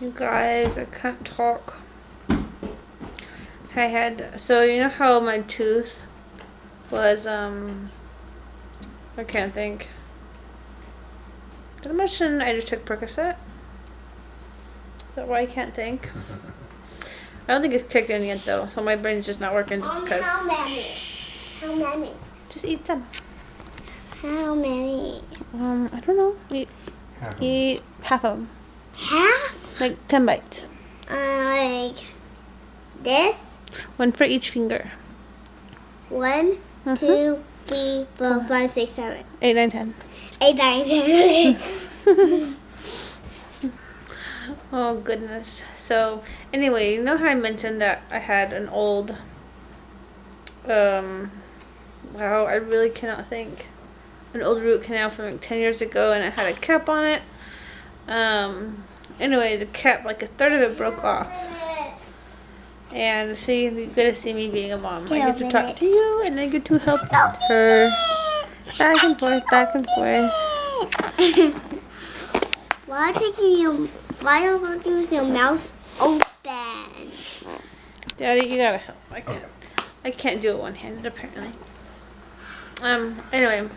You guys, I can't talk. So you know how my tooth was, I can't think. Did I mention I just took Percocet? Is that why I can't think? I don't think it's kicked in yet though, so my brain's just not working because... How many? How many? Just eat some. How many? I don't know. Eat half of them. Half? Like 10 bites. Like this? One for each finger. 1, 2, 3, 4, 5, 6, 7, 8, 9, 10. 8, 9, 10. Oh goodness. So anyway, you know how I mentioned that I had an old, wow, I really cannot think. An old root canal from like 10 years ago, and it had a cap on it. Anyway, the cap, like a third of it broke off. And see, you get to see me being a mom. I get to talk to you, and I get to help her. Back and forth, back and forth. Why are you looking with your mouth open? Daddy, you gotta help. I can't do it one-handed apparently. Anyway.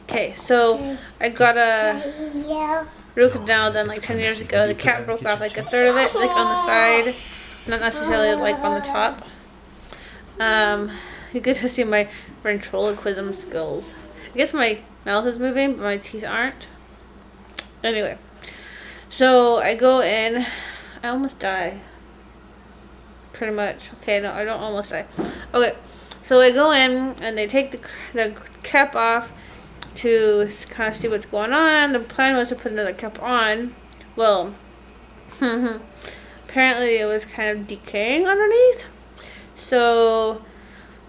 Okay, so I got a root canal done like 10 years ago. The cap broke off like a third of it, like on the side, not necessarily like on the top. You get to see my ventriloquism skills. I guess my mouth is moving, but my teeth aren't. Anyway, so I go in. I almost die. Pretty much. Okay, no, I don't almost die. Okay, so I go in and they take the cap off to kind of see what's going on. The plan was to put another cap on. Well, apparently it was kind of decaying underneath. So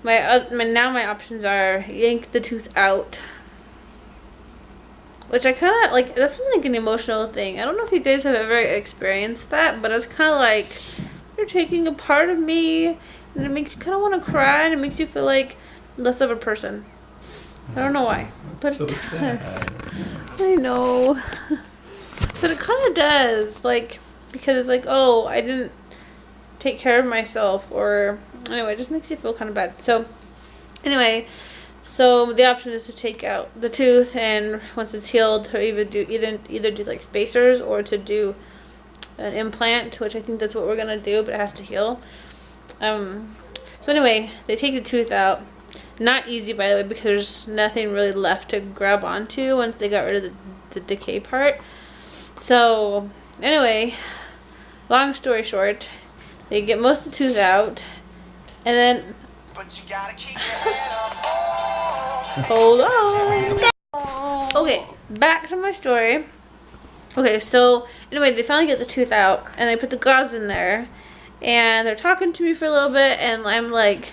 now my options are yank the tooth out, which I kind of like. That's like an emotional thing. I don't know if you guys have ever experienced that, but it's kind of like you're taking a part of me, and it makes you kind of want to cry, and it makes you feel like less of a person. I don't know why, but so it does. I know, but it kind of does, like, because it's like, oh, I didn't take care of myself, or anyway, it just makes you feel kind of bad. So anyway, so the option is to take out the tooth, and once it's healed, to either do like spacers or to do an implant, which I think that's what we're gonna do, but it has to heal. So anyway, they take the tooth out. Not easy, by the way, because there's nothing really left to grab onto once they got rid of the decay part. So anyway, long story short, they get most of the tooth out, and then but you gotta keep your head up. Hold on. Okay, back to my story. Okay, so anyway, they finally get the tooth out, and they put the gauze in there, and they're talking to me for a little bit, and I'm like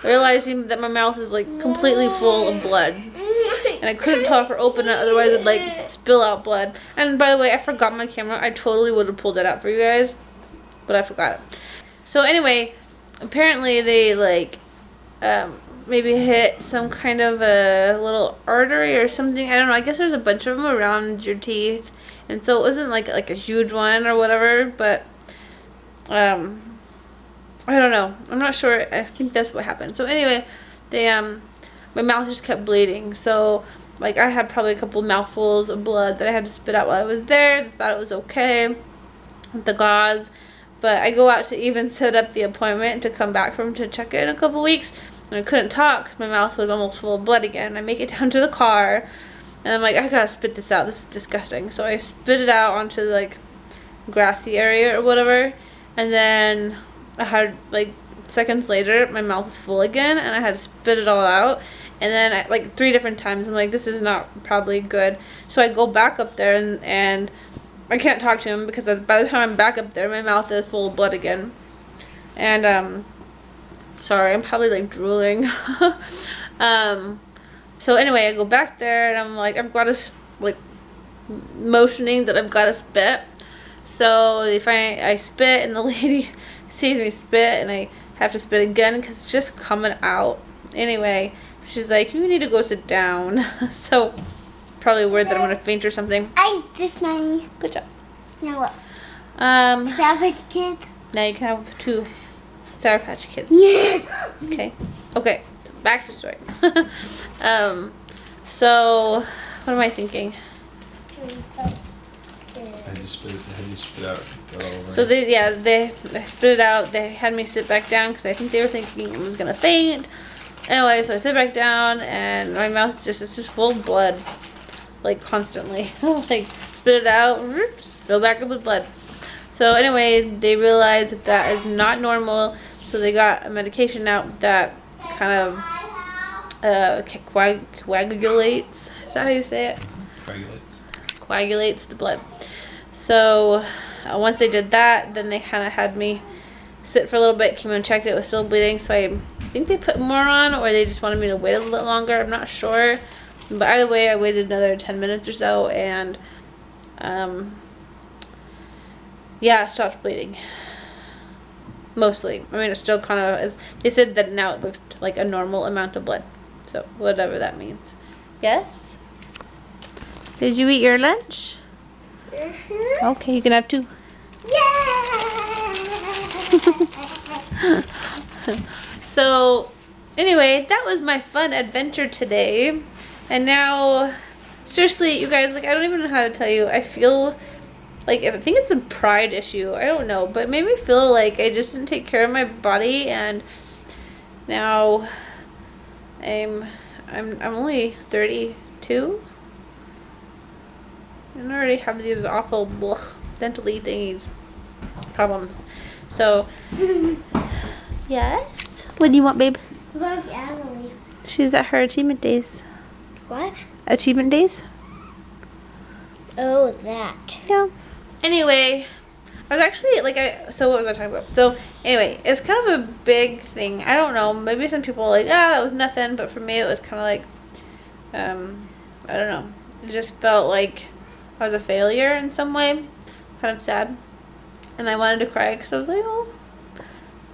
realizing that my mouth is like completely full of blood, and I couldn't talk or open it, otherwise it'd like spill out blood. And by the way, I forgot my camera. I totally would have pulled it out for you guys, but I forgot it. So anyway, apparently they like maybe hit some kind of a little artery or something. I don't know. I guess there's a bunch of them around your teeth, and so it wasn't like a huge one or whatever, but I don't know. I'm not sure. I think that's what happened. So anyway, they my mouth just kept bleeding. So like I had probably a couple mouthfuls of blood that I had to spit out while I was there. I thought it was okay with the gauze, but I go out to even set up the appointment to come back from to check it in a couple weeks, and I couldn't talk. My mouth was almost full of blood again. I make it down to the car, and I'm like, I gotta spit this out. This is disgusting. So I spit it out onto the, like, grassy area or whatever, and then I had like seconds later my mouth was full again, and I had to spit it all out. And then like 3 different times I'm like, this is not probably good. So I go back up there, and I can't talk to him because by the time I'm back up there my mouth is full of blood again. And sorry, I'm probably like drooling. So anyway, I go back there, and I'm like, I've got to like motioning that I've got to spit. So I spit, and the lady sees me spit, and I have to spit again because it's just coming out. Anyway, she's like, you need to go sit down. So probably worried that I'm gonna faint or something. I just mommy. Good job. Now what? Sour Patch Kids. Now you can have 2 Sour Patch Kids. Yeah. Okay. Okay. So back to the story. So what am I thinking? Had you spit out all over? So they spit it out. They had me sit back down because I think they were thinking I was gonna faint. Anyway, so I sit back down and my mouth it's just full of blood, like constantly. Like spit it out, fill back up with blood. So anyway, they realized that that is not normal. So they got a medication out that kind of coagulates. Is that how you say it? Coagulates the blood. So once they did that, then they kind of had me sit for a little bit, came and checked it was still bleeding, so I think they put more on, or they just wanted me to wait a little longer. I'm not sure, but either way I waited another 10 minutes or so, and yeah, it stopped bleeding mostly. I mean, it's still kind of, they said that now it looks like a normal amount of blood, so whatever that means. Yes? Did you eat your lunch? Okay, you can have 2. Yeah. So anyway, that was my fun adventure today. And now, seriously, you guys, like, I don't even know how to tell you. I feel like, I think it's a pride issue. I don't know, but it made me feel like I just didn't take care of my body, and now I'm only 32. And I already have these awful dentally thingies problems. So yes. What do you want, babe? What about Emily? She's at her achievement days. What? Achievement days? Oh, that. Yeah. Anyway, I was actually like so what was I talking about? So anyway, it's kind of a big thing. I don't know. Maybe some people are like, that was nothing, but for me it was kind of like I don't know. It just felt like I was a failure in some way. Kind of sad. And I wanted to cry because I was like, oh.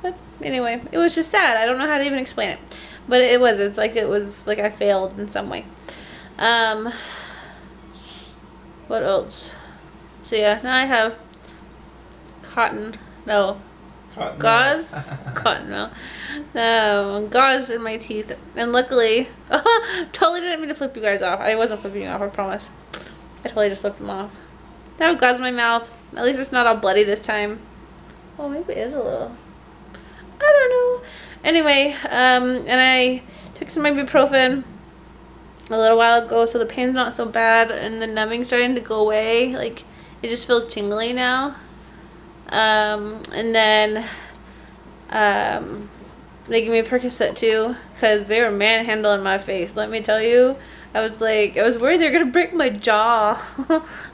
But anyway, it was just sad. I don't know how to even explain it. But it was. It's like it was like I failed in some way. What else? So yeah, now I have gauze in my teeth, and luckily totally didn't mean to flip you guys off. I wasn't flipping you off, I promise. I totally just flipped them off. Now I have gauze in my mouth. At least it's not all bloody this time. Oh, maybe it is a little. I don't know. Anyway, and I took some ibuprofen a little while ago, so the pain's not so bad, and the numbing's starting to go away. Like, it just feels tingly now. And then they gave me a Percocet too, because they were manhandling my face. Let me tell you, I was worried they were gonna break my jaw.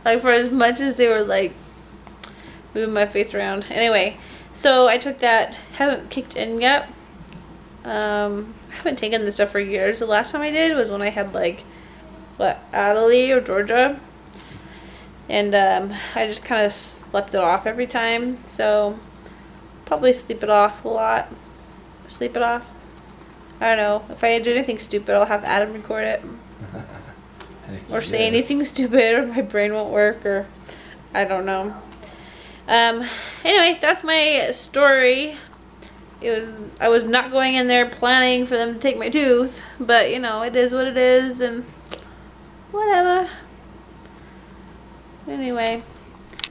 Like, for as much as they were like moving my face around. Anyway, so I took that. Hasn't kicked in yet. I haven't taken this stuff for years. The last time I did was when I had like Adelaide or Georgia, and I just kind of slept it off every time. So probably sleep it off a lot. Sleep it off. I don't know. If I do anything stupid, I'll have Adam record it. Or say anything stupid, or my brain won't work, or I don't know. Anyway, that's my story. I was not going in there planning for them to take my tooth, but you know, it is what it is, and whatever. Anyway,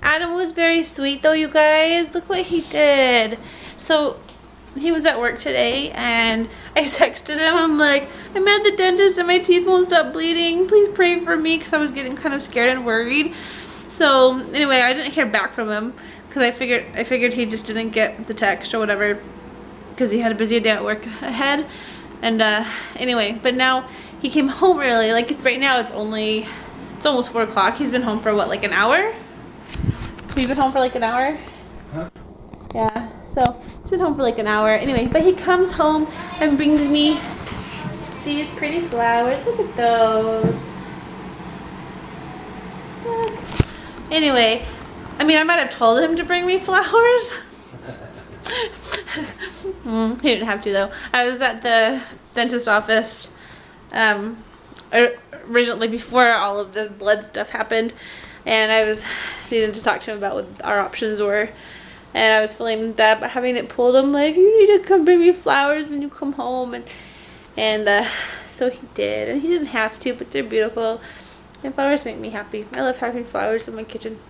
Adam was very sweet though, you guys. Look what he did. So he was at work today, and I texted him. I'm like, I'm at the dentist and my teeth won't stop bleeding. Please pray for me, because I was getting kind of scared and worried. So anyway, I didn't hear back from him because I figured he just didn't get the text or whatever, because he had a busy day at work ahead. And anyway, but now he came home early. Like, right now it's almost 4 o'clock. He's been home for what, like an hour? He's been home for like an hour? Huh? Yeah, so he's been home for like an hour. Anyway, but he comes home and brings me these pretty flowers. Look at those. Look. Anyway, I mean, I might have told him to bring me flowers. He didn't have to though. I was at the dentist office originally, before all of the blood stuff happened. and I was needing to talk to him about what our options were. And I was feeling bad about having it pulled. I'm like, you need to come bring me flowers when you come home. And so he did. And he didn't have to, but they're beautiful. And flowers make me happy. I love having flowers in my kitchen.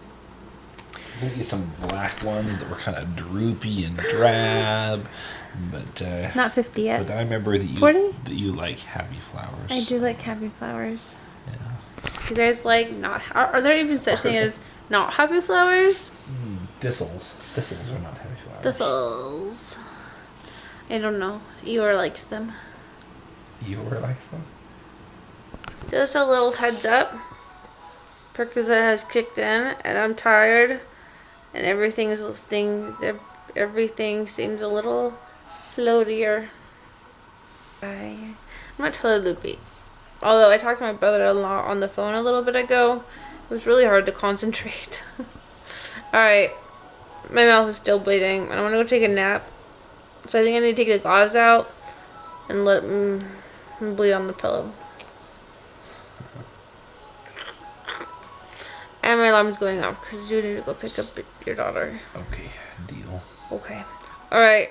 I think it's some black ones that were kind of droopy and drab. But not 50 yet. But then I remember that 40? you like happy flowers. I do like happy flowers. Yeah. Do you guys like not? Are there even such thing as not happy flowers? Thistles. Thistles are not happy flowers. Thistles. I don't know. Eeyore likes them. Eeyore likes them? Just a little heads up. Percocet has kicked in, and I'm tired, and everything seems a little floatier. I'm not totally loopy. Although I talked to my brother-in-law on the phone a little bit ago, it was really hard to concentrate. Alright, my mouth is still bleeding, and I want to go take a nap. So I think I need to take the gauze out and let it bleed on the pillow. And my alarm's going off because you need to go pick up your daughter. Okay, deal. Okay. Alright.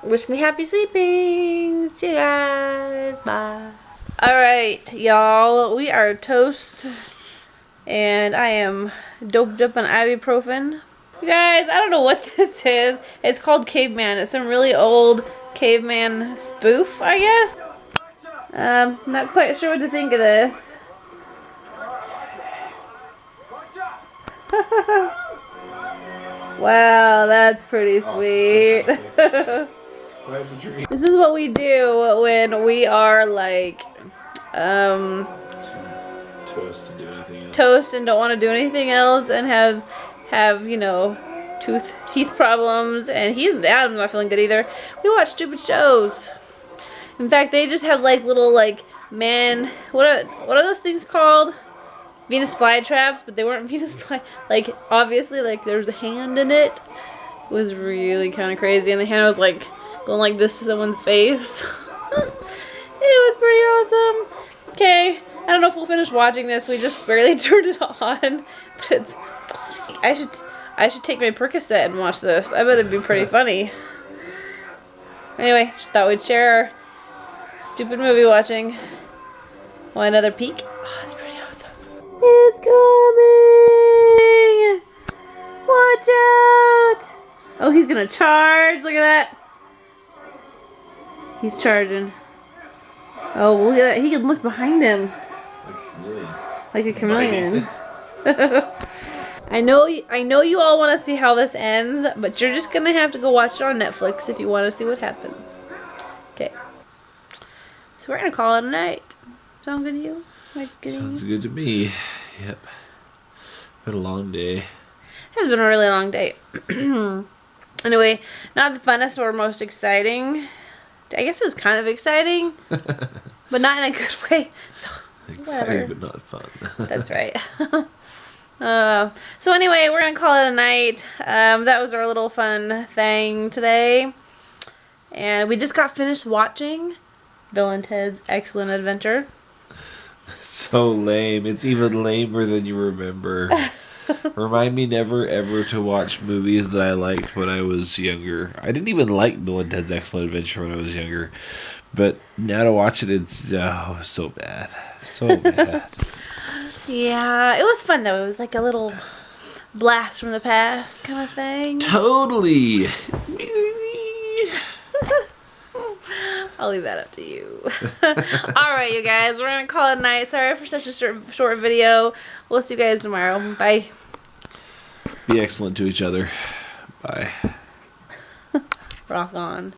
Wish me happy sleeping. See you guys. Bye. Alright, y'all. We are toast. And I am doped up on ibuprofen. You guys, I don't know what this is. It's called Caveman. It's some really old caveman spoof, I guess. Not quite sure what to think of this. Wow, that's pretty sweet. This is what we do when we are like toast and don't want to do anything else and have you know teeth problems, and Adam's not feeling good either. We watch stupid shows. In fact, they just have like little like what are those things called? Venus flytraps, but they weren't Venus fly. Like obviously, like there was a hand in it. It was really kind of crazy, and the hand was like going like this to someone's face. It was pretty awesome. Okay, I don't know if we'll finish watching this. We just barely turned it on, but it's. I should take my Percocet and watch this. I bet it'd be pretty funny. Anyway, just thought we'd share our stupid movie watching. Want another peek? Oh, it's pretty awesome. It's coming! Watch out! Oh, he's gonna charge. Look at that. He's charging. Oh, look at that. He can look behind him. Like a chameleon. I know you all want to see how this ends, but you're just gonna have to go watch it on Netflix if you want to see what happens. Okay. So we're gonna call it a night. Sound good to you? Sounds good to me. Yep. Been a long day. It's been a really long day. Anyway, not the funnest or most exciting. I guess it was kind of exciting, but not in a good way. So, exciting, but not fun. That's right. So anyway, we're gonna call it a night. That was our little fun thing today, and we just got finished watching Bill and Ted's Excellent Adventure. So lame. It's even lamer than you remember. Remind me never ever to watch movies that I liked when I was younger. I didn't even like Bill and Ted's Excellent Adventure when I was younger, but now to watch it, it's so bad, so bad. Yeah, it was fun though. It was like a little blast from the past kind of thing. Totally. I'll leave that up to you. Alright, you guys, we're going to call it a night. Sorry for such a short video. We'll see you guys tomorrow. Bye. Be excellent to each other. Bye. Rock on.